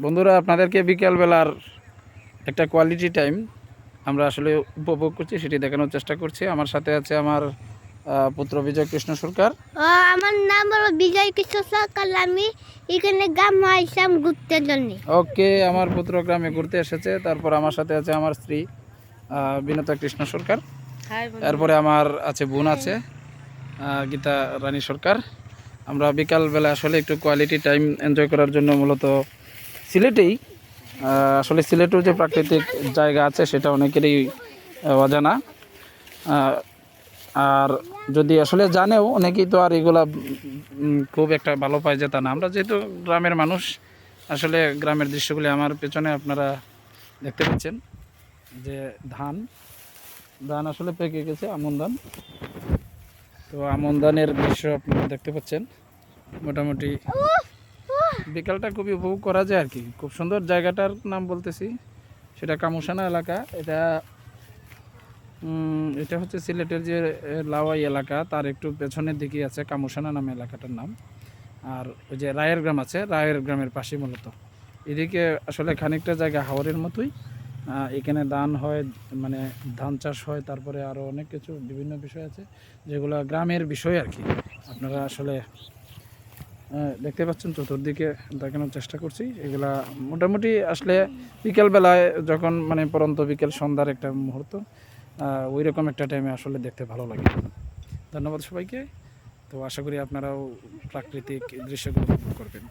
বন্ধুরা, আপনাদেরকে বিকেলবেলার একটা কোয়ালিটি টাইম আমরা আসলে উপভোগ করছি, সেটি দেখানোর চেষ্টা করছি। আমার সাথে আছে আমার পুত্র বিজয় কৃষ্ণ সরকার। আমার নাম হলো বিজয় কৃষ্ণ সরকার। আমি এখানে গ্রাম আইসাম ঘুরতে জন্য। ওকে, আমার পুত্র গ্রামে ঘুরতে এসেছে। তারপর আমার সাথে আছে আমার স্ত্রী বিনতা কৃষ্ণ সরকার। এরপরে আমার আছে বোন আছে গীতা রানী সরকার। আমরা বিকালবেলা আসলে একটু কোয়ালিটি টাইম এনজয় করার জন্য মূলত সিলেটেই আসলে সিলেটের যে প্রাকৃতিক জায়গা আছে সেটা অনেকেরই অজানা। আর যদি আসলে জানেও অনেকেই তো আর এগুলা খুব একটা ভালো পায় যে তা না। আমরা যেহেতু গ্রামের মানুষ, আসলে গ্রামের দৃশ্যগুলি আমার পেছনে আপনারা দেখতে পাচ্ছেন যে ধান আসলে পেকে গেছে, আমন ধান। তো আমন ধানের দৃশ্য আপনারা দেখতে পাচ্ছেন। মোটামুটি বিকালটা খুবই উপভোগ করা যায় আর কি। খুব সুন্দর জায়গাটার নাম বলতেছি, সেটা কামুসানা এলাকা। এটা হচ্ছে সিলেটের যে লাওয়াই এলাকা, তার একটু পেছনের দিকে আছে কামুসানা নামে এলাকাটার নাম। আর ওই যে রায়ের গ্রাম আছে, রায়ের গ্রামের পাশে মূলত এদিকে আসলে খানিকটা জায়গা হাওরের মতোই। এখানে ধান হয়, মানে ধান চাষ হয়, তারপরে আরও অনেক কিছু বিভিন্ন বিষয় আছে যেগুলো গ্রামের বিষয় আর কি। আপনারা আসলে দেখতে পাচ্ছেন, চতুর্দিকে দেখানোর চেষ্টা করছি। এগুলা মোটামুটি আসলে বিকেলবেলায় যখন মানে পরন্ত বিকেল সন্ধ্যার একটা মুহূর্ত, ওই রকম একটা টাইমে আসলে দেখতে ভালো লাগে। ধন্যবাদ সবাইকে। তো আশা করি আপনারাও প্রাকৃতিক দৃশ্যগুলো উপভোগ করবেন।